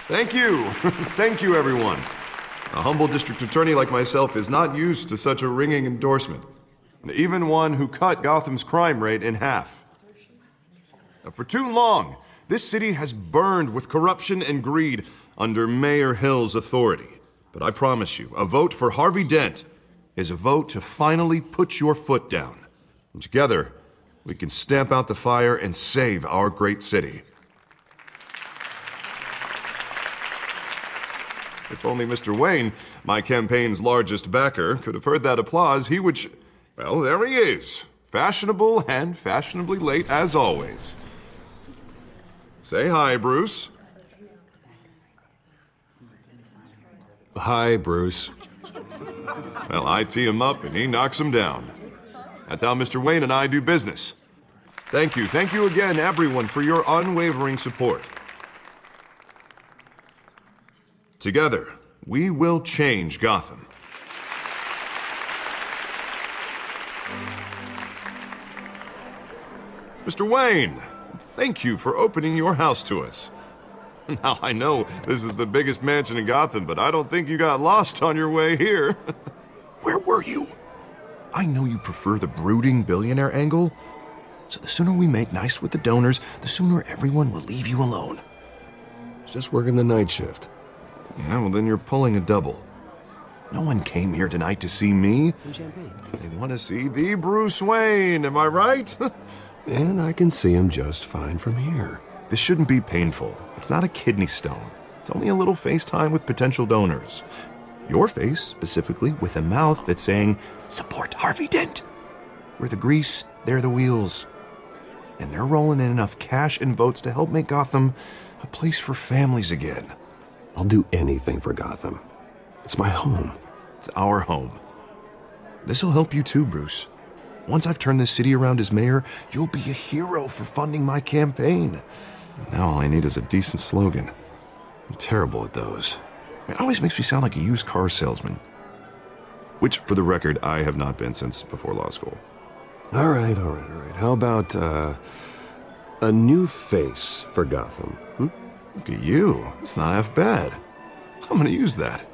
Thank you. Thank you, everyone. A humble district attorney like myself is not used to such a ringing endorsement. Even one who cut Gotham's crime rate in half. For too long, this city has burned with corruption and greed under Mayor Hill's authority. But I promise you, a vote for Harvey Dent is a vote to finally put your foot down. And together, we can stamp out the fire and save our great city. If only Mr. Wayne, my campaign's largest backer, could have heard that applause, he would well, there he is. Fashionable and fashionably late as always. Say hi, Bruce. Hi, Bruce. Well, I tee him up and he knocks him down. That's how Mr. Wayne and I do business. Thank you again, everyone, for your unwavering support. Together, we will change Gotham. Mr. Wayne, thank you for opening your house to us. Now, I know this is the biggest mansion in Gotham, but I don't think you got lost on your way here. Where were you? I know you prefer the brooding billionaire angle, so the sooner we make nice with the donors, the sooner everyone will leave you alone. Just working the night shift. Yeah, well, then you're pulling a double. No one came here tonight to see me. Some champagne. They want to see the Bruce Wayne, am I right? And I can see him just fine from here. This shouldn't be painful. It's not a kidney stone. It's only a little FaceTime with potential donors. Your face, specifically, with a mouth that's saying, support Harvey Dent. We're the grease, they're the wheels. And they're rolling in enough cash and votes to help make Gotham a place for families again. I'll do anything for Gotham. It's my home. It's our home. This'll help you too, Bruce. Once I've turned this city around as mayor, you'll be a hero for funding my campaign. Now all I need is a decent slogan. I'm terrible at those. It always makes me sound like a used car salesman. Which, for the record, I have not been since before law school. All right. How about, a new face for Gotham? Look at you. It's not half bad. I'm gonna use that.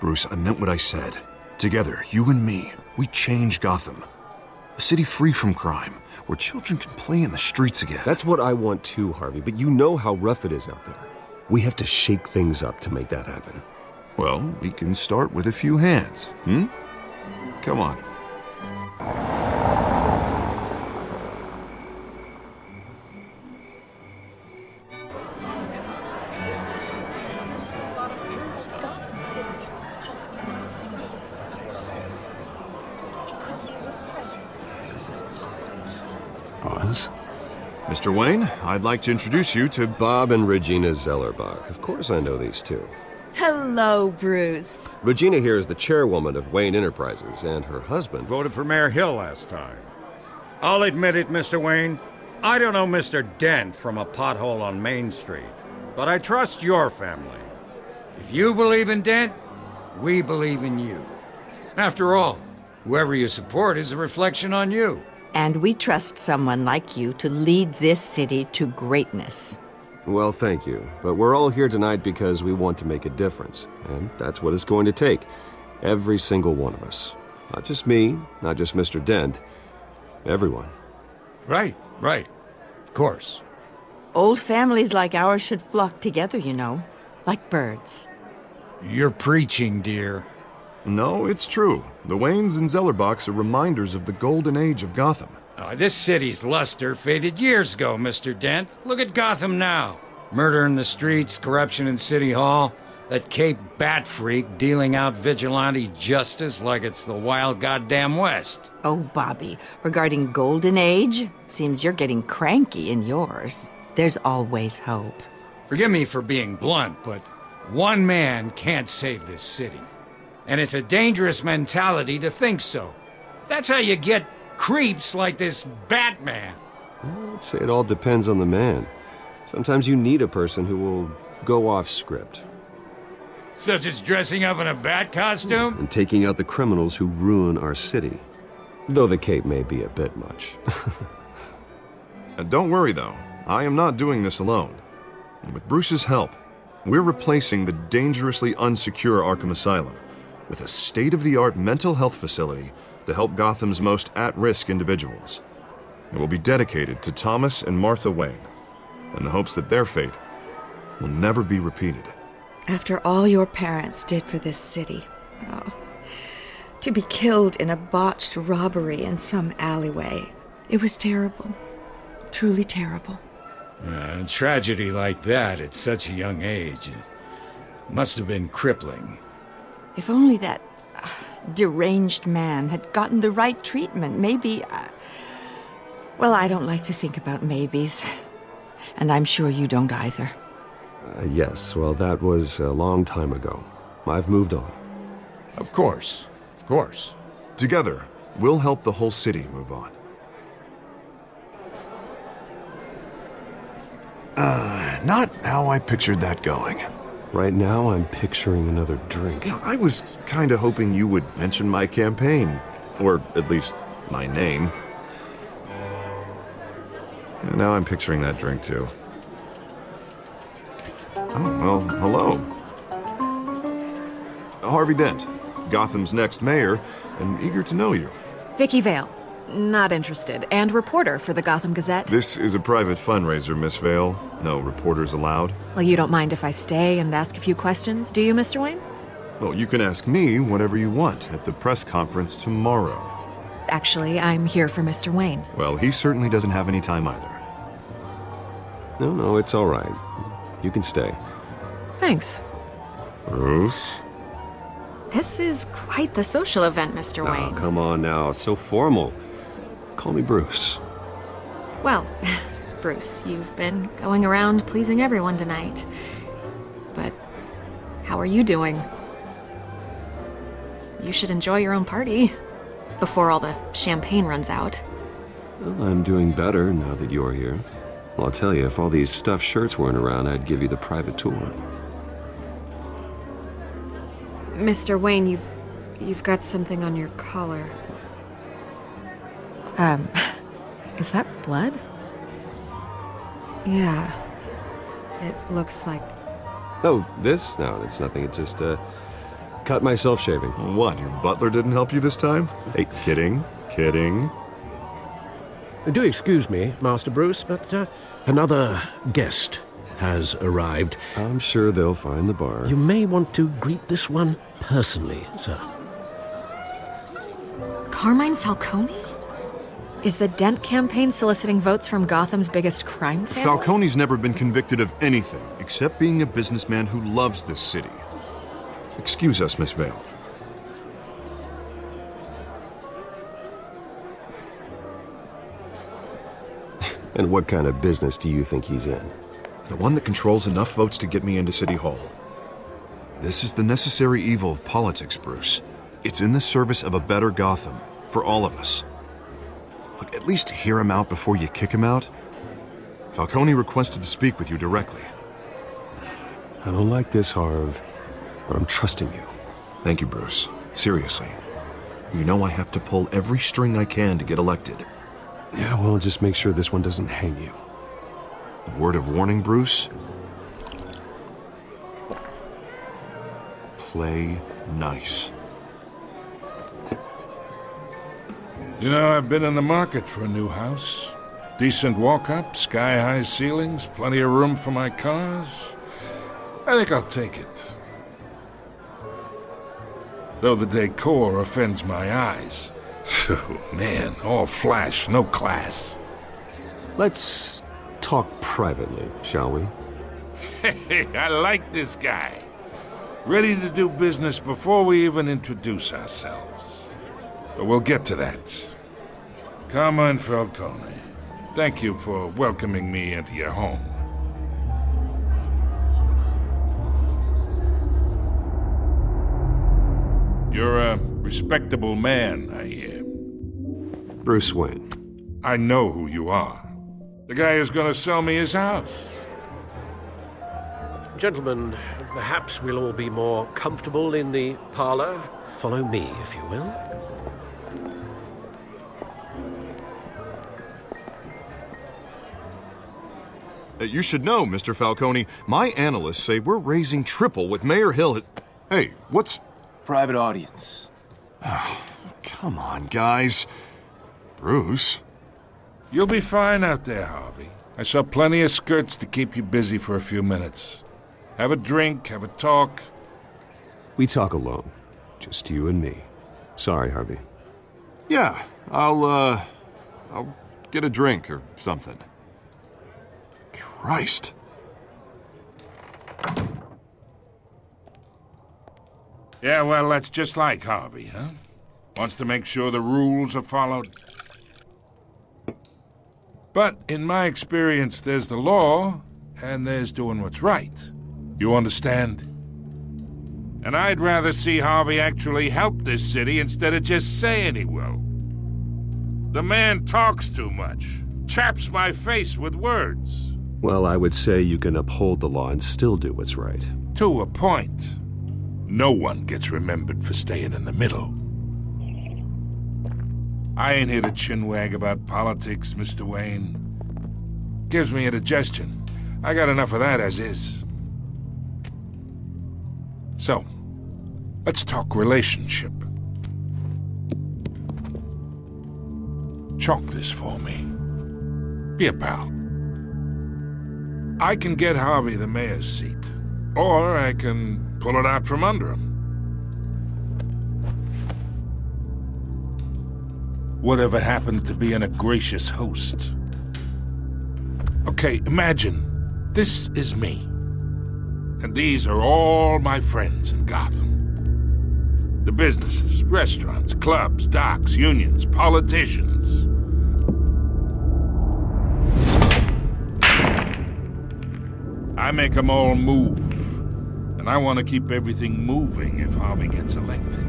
Bruce, I meant what I said. Together, you and me, we change Gotham. A city free from crime, where children can play in the streets again. That's what I want too, Harvey, but you know how rough it is out there. We have to shake things up to make that happen. Well, we can start with a few hands, Come on. Oz? Mr. Wayne, I'd like to introduce you to Bob and Regina Zellerbach. Of course I know these two. Hello, Bruce. Regina here is the chairwoman of Wayne Enterprises, and her husband... Voted for Mayor Hill last time. I'll admit it, Mr. Wayne. I don't know Mr. Dent from a pothole on Main Street, but I trust your family. If you believe in Dent, we believe in you. After all, whoever you support is a reflection on you. And we trust someone like you to lead this city to greatness. Well, thank you. But we're all here tonight because we want to make a difference. And that's what it's going to take. Every single one of us. Not just me, not just Mr. Dent. Everyone. Right. Of course. Old families like ours should flock together, you know, like birds. You're preaching, dear. No, it's true. The Waynes and Zellerbachs are reminders of the golden age of Gotham. This city's luster faded years ago, Mr. Dent. Look at Gotham now. Murder in the streets, corruption in City Hall, that Cape Bat freak dealing out vigilante justice like it's the wild goddamn West. Oh, Bobby, regarding Golden Age, seems you're getting cranky in yours. There's always hope. Forgive me for being blunt, but one man can't save this city. And it's a dangerous mentality to think so. That's how you get creeps like this Batman. I'd say it all depends on the man. Sometimes you need a person who will go off script. Such as dressing up in a bat costume? And taking out the criminals who ruin our city. Though the cape may be a bit much. Don't worry, though. I am not doing this alone. And with Bruce's help, We're replacing the dangerously unsecure Arkham Asylum with a state-of-the-art mental health facility to help Gotham's most at-risk individuals. It will be dedicated to Thomas and Martha Wayne, in the hopes that their fate will never be repeated. After all your parents did for this city, oh, to be killed in a botched robbery in some alleyway, it was terrible. Truly terrible. A tragedy like that at such a young age must have been crippling. If only that deranged man had gotten the right treatment, maybe... Well, I don't like to think about maybes. And I'm sure you don't either. Yes, well, that was a long time ago. I've moved on. Of course. Of course. Together, we'll help the whole city move on. Not how I pictured that going. Right now, I'm picturing another drink. I was kinda hoping you would mention my campaign. Or at least my name. And now I'm picturing that drink too. Oh, well, hello. Harvey Dent, Gotham's next mayor, and eager to know you. Vicky Vale. Not interested. And reporter for the Gotham Gazette. This is a private fundraiser, Miss Vale. No reporters allowed. Well, you don't mind if I stay and ask a few questions, do you, Mr. Wayne? Well, you can ask me whatever you want at the press conference tomorrow. Actually, I'm here for Mr. Wayne. Well, he certainly doesn't have any time either. No, it's all right. You can stay. Thanks. Bruce? This is quite the social event, Mr. Oh, Wayne. come on now. So formal. Call me Bruce. Well, Bruce, you've been going around pleasing everyone tonight. But how are you doing? You should enjoy your own party before all the champagne runs out. Well, I'm doing better now that you're here. Well, I'll tell you, if all these stuffed shirts weren't around, I'd give you the private tour. Mr. Wayne, you've got something on your collar. Is that blood? Yeah. It looks like... Oh, this? No, it's nothing. It just, cut myself shaving. What, your butler didn't help you this time? Hey, kidding. Do excuse me, Master Bruce, but another guest has arrived. I'm sure they'll find the bar. You may want to greet this one personally, sir. Carmine Falcone? Is the Dent campaign soliciting votes from Gotham's biggest crime family? Falcone's never been convicted of anything except being a businessman who loves this city. Excuse us, Miss Vale. And what kind of business do you think he's in? The one that controls enough votes to get me into City Hall. This is the necessary evil of politics, Bruce. It's in the service of a better Gotham, for all of us. Look, at least hear him out before you kick him out. Falcone requested to speak with you directly. I don't like this, Harv, but I'm trusting you. Thank you, Bruce. Seriously. You know I have to pull every string I can to get elected. Yeah, well, just make sure this one doesn't hang you. A word of warning, Bruce? Play nice. You know, I've been in the market for a new house. Decent walk-up, sky-high ceilings, plenty of room for my cars. I think I'll take it. Though the decor offends my eyes. Oh, man, all flash, no class. Let's talk privately, shall we? Hey, I like this guy. Ready to do business before we even introduce ourselves. But we'll get to that. Carmine Falcone, thank you for welcoming me into your home. You're a respectable man, I hear. Bruce Wayne. I know who you are. The guy who's gonna sell me his house. Gentlemen, perhaps we'll all be more comfortable in the parlor. Follow me, if you will. You should know, Mr. Falcone, my analysts say we're raising triple what Mayor Hill has... Hey, what's... Private audience. Come on, guys. Bruce? You'll be fine out there, Harvey. I saw plenty of skirts to keep you busy for a few minutes. Have a drink, have a talk. We talk alone. Just you and me. Sorry, Harvey. Yeah, I'll get a drink or something. Christ. Yeah, well, that's just like Harvey, huh? Wants to make sure the rules are followed. But in my experience, there's the law, and there's doing what's right. You understand? And I'd rather see Harvey actually help this city instead of just saying he will. The man talks too much, chaps my face with words. Well, I would say you can uphold the law and still do what's right. To a point. No one gets remembered for staying in the middle. I ain't here to chinwag about politics, Mr. Wayne. Gives me indigestion. I got enough of that as is. So, let's talk relationship. Chalk this for me. Be a pal. I can get Harvey the mayor's seat, or I can pull it out from under him. Whatever happened to being a gracious host? Okay, imagine this is me. And these are all my friends in Gotham. The businesses, restaurants, clubs, docks, unions, politicians. I make them all move. And I want to keep everything moving if Harvey gets elected.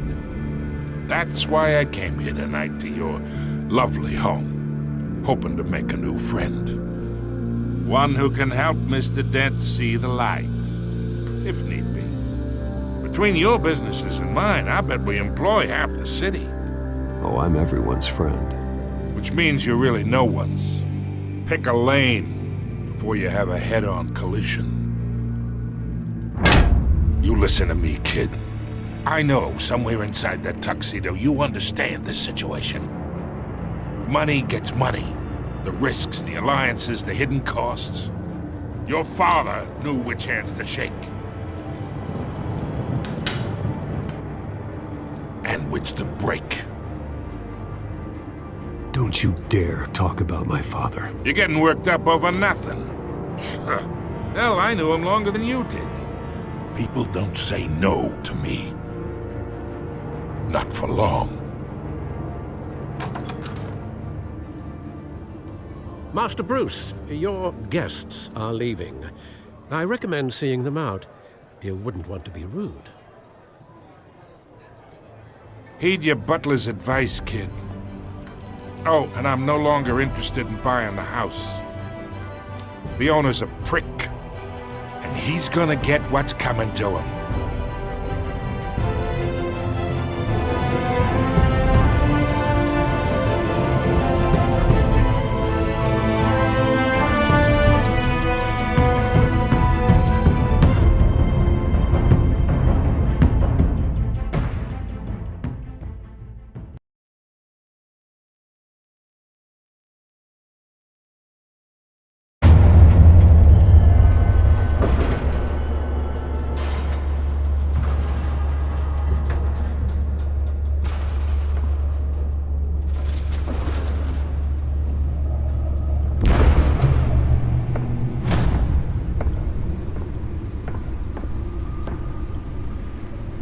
That's why I came here tonight to your lovely home, hoping to make a new friend. One who can help Mr. Dent see the light, if need be. Between your businesses and mine, I bet we employ half the city. Oh, I'm everyone's friend. Which means you're really no one's. Pick a lane before you have a head-on collision. You listen to me, kid. I know somewhere inside that tuxedo you understand this situation. Money gets money. The risks, the alliances, the hidden costs. Your father knew which hands to shake. And which to break. Don't you dare talk about my father. You're getting worked up over nothing. Hell, I knew him longer than you did. People don't say no to me. Not for long. Master Bruce, your guests are leaving. I recommend seeing them out. You wouldn't want to be rude. Heed your butler's advice, kid. Oh, and I'm no longer interested in buying the house. The owner's a prick, and he's gonna get what's coming to him.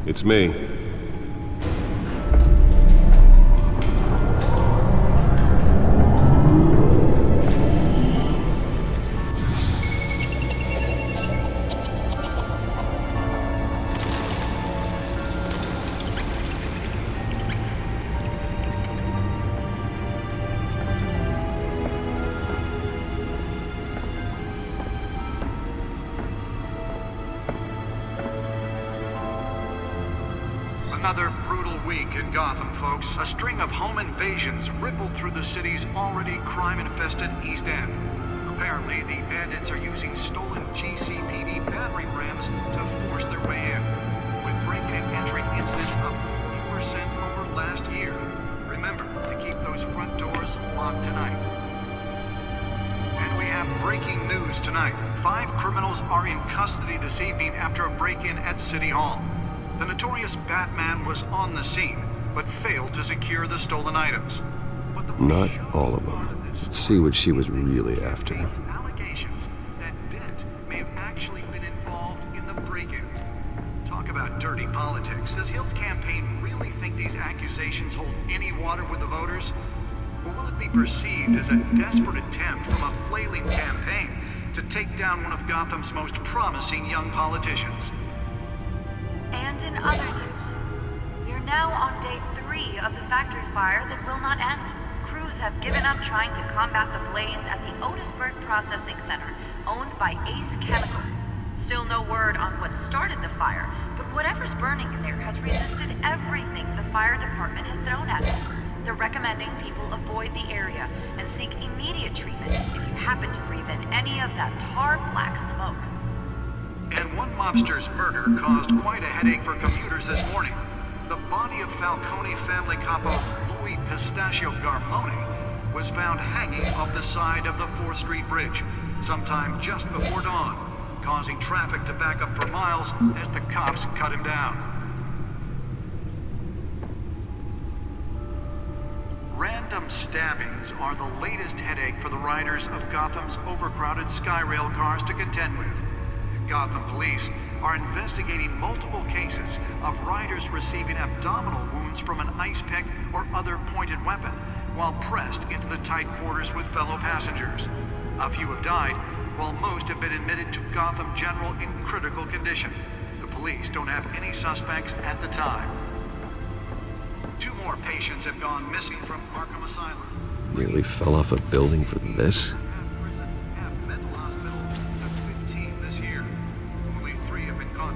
It's me. Another brutal week in Gotham, folks. A string of home invasions rippled through the city's already crime-infested East End. Apparently, the bandits are using stolen GCPD battering rams to force their way in, with break-in and entering incidents up 40% over last year. Remember to keep those front doors locked tonight. And we have breaking news tonight. 5 criminals are in custody this evening after a break-in at City Hall. The notorious Batman was on the scene, but failed to secure the stolen items. But the Not all of them. Let's see what she was really after. allegations that Dent may have actually been involved in the break-in. Talk about dirty politics. Does Hill's campaign really think these accusations hold any water with the voters? Or will it be perceived as a desperate attempt from a flailing campaign to take down one of Gotham's most promising young politicians? And in other news, we are now on day 3 of the factory fire that will not end. Crews have given up trying to combat the blaze at the Otisburg Processing Center, owned by Ace Chemical. Still no word on what started the fire, but whatever's burning in there has resisted everything the fire department has thrown at it. They're recommending people avoid the area and seek immediate treatment if you happen to breathe in any of that tar black smoke. And one mobster's murder caused quite a headache for commuters this morning. The body of Falcone family capo Louis Pistachio Garmone was found hanging off the side of the 4th Street Bridge sometime just before dawn, causing traffic to back up for miles as the cops cut him down. Random stabbings are the latest headache for the riders of Gotham's overcrowded Skyrail cars to contend with. Gotham police are investigating multiple cases of riders receiving abdominal wounds from an ice pick or other pointed weapon while pressed into the tight quarters with fellow passengers. A few have died, while most have been admitted to Gotham General in critical condition. The police don't have any suspects at the time. 2 more patients have gone missing from Arkham Asylum. Nearly fell off a building for this?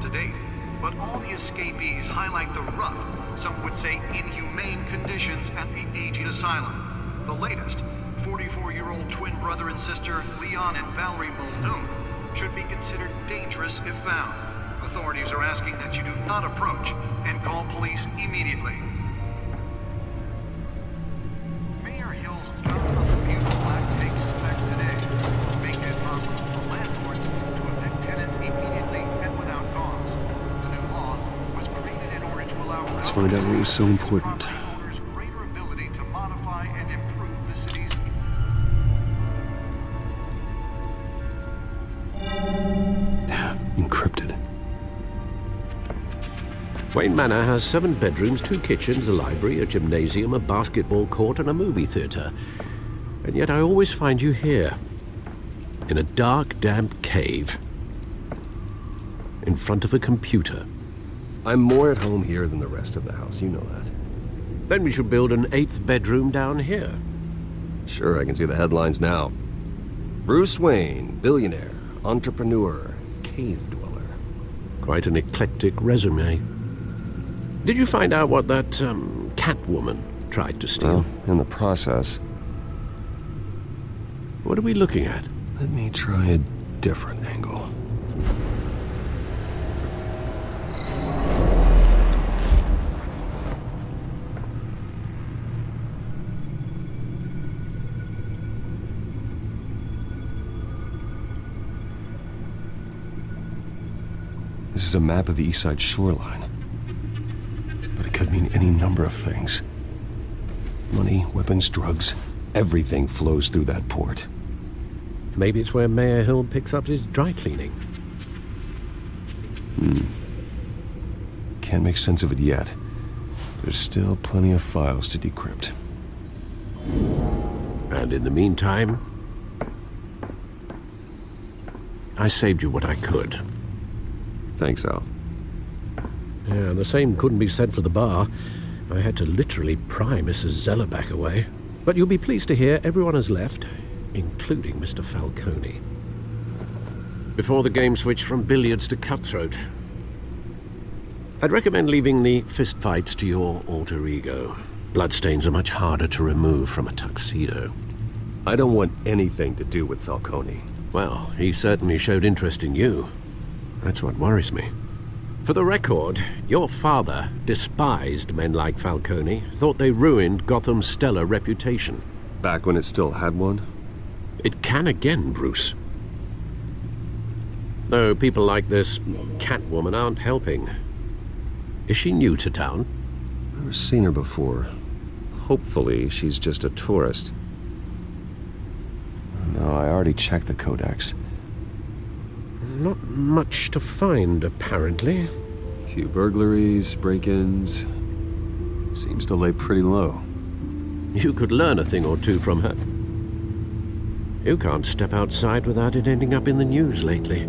To date, but all the escapees highlight the rough, some would say inhumane conditions at the aging asylum. The latest, 44-year-old twin brother and sister Leon and Valerie Muldoon, should be considered dangerous if found. Authorities are asking that you do not approach and call police immediately. Mayor Hill's Gotham Review Black takes effect today, making it possible for landlords to evict tenants immediately and without cause. The new law was created in order to allow Let's find out what was so important. property owners greater ability to modify and improve the city's Encrypted. Wayne Manor has 7 bedrooms, 2 kitchens, a library, a gymnasium, a basketball court, and a movie theater. And yet I always find you here, in a dark, damp cave, in front of a computer. I'm more at home here than the rest of the house, you know that. Then we should build an 8th bedroom down here. Sure, I can see the headlines now. Bruce Wayne, billionaire, entrepreneur, cave dweller. Quite an eclectic resume. Did you find out what that, Catwoman tried to steal? Well, in the process. What are we looking at? Let me try a different angle. This is a map of the East Side shoreline. But it could mean any number of things. Money, weapons, drugs, everything flows through that port. Maybe it's where Mayor Hill picks up his dry cleaning. Can't make sense of it yet. There's still plenty of files to decrypt. And in the meantime, I saved you what I could. Thanks, Al. Yeah, the same couldn't be said for the bar. I had to literally pry Mrs. Zeller back away. But you'll be pleased to hear everyone has left, including Mr. Falcone. Before the game switched from billiards to cutthroat. I'd recommend leaving the fistfights to your alter ego. Bloodstains are much harder to remove from a tuxedo. I don't want anything to do with Falcone. Well, he certainly showed interest in you. That's what worries me. For the record, your father despised men like Falcone, thought they ruined Gotham's stellar reputation. Back when it still had one? It can again, Bruce. Though people like this Catwoman aren't helping. Is she new to town? Never seen her before. Hopefully, she's just a tourist. No, I already checked the codex. Not much to find, apparently. Few burglaries, break-ins. Seems to lay pretty low. You could learn a thing or two from her. You can't step outside without it ending up in the news lately.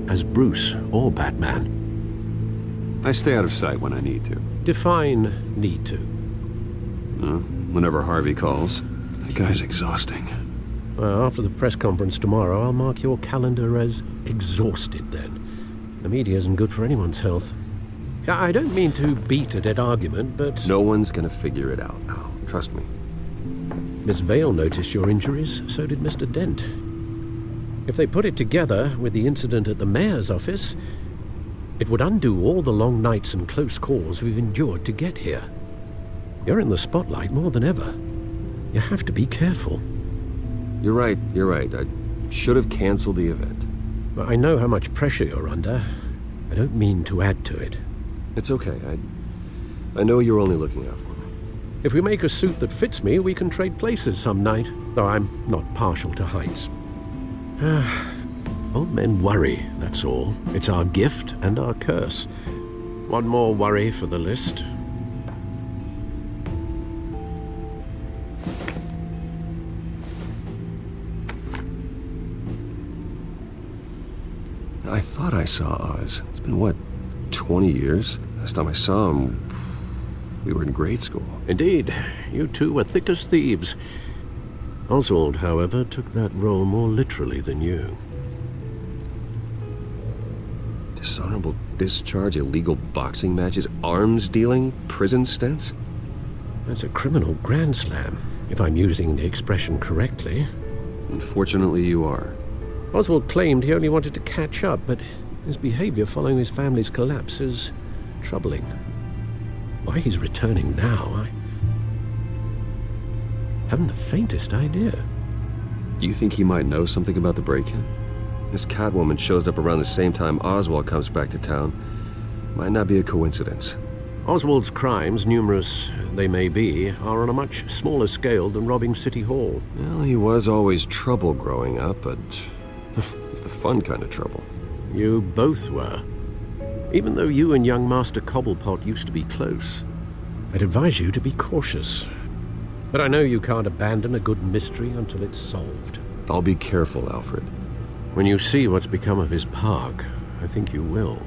As Bruce or Batman. I stay out of sight when I need to. Define need to. Whenever Harvey calls. That guy's exhausting. Well, after the press conference tomorrow, I'll mark your calendar as exhausted then. The media isn't good for anyone's health. I don't mean to beat a dead argument, but... No one's gonna figure it out now. Trust me. Miss Vale noticed your injuries, so did Mr. Dent. If they put it together with the incident at the mayor's office, it would undo all the long nights and close calls we've endured to get here. You're in the spotlight more than ever. You have to be careful. You're right. I should have canceled the event. But I know how much pressure you're under. I don't mean to add to it. It's okay. I know you're only looking out for me. If we make a suit that fits me, we can trade places some night, though I'm not partial to heights. Old men worry, that's all. It's our gift and our curse. One more worry for the list. I thought I saw Oz. It's been, what, 20 years? Last time I saw him, we were in grade school. Indeed. You two were thick as thieves. Oswald, however, took that role more literally than you. Dishonorable discharge, illegal boxing matches, arms dealing, prison stints? That's a criminal grand slam, if I'm using the expression correctly. Unfortunately, you are. Oswald claimed he only wanted to catch up, but his behavior following his family's collapse is troubling. Why he's returning now, I haven't the faintest idea. Do you think he might know something about the break-in? This Catwoman shows up around the same time Oswald comes back to town. Might not be a coincidence. Oswald's crimes, numerous they may be, are on a much smaller scale than robbing City Hall. Well, he was always trouble growing up, but it's the fun kind of trouble. You both were. Even though you and young Master Cobblepot used to be close, I'd advise you to be cautious. But I know you can't abandon a good mystery until it's solved. I'll be careful, Alfred. When you see what's become of his park, I think you will.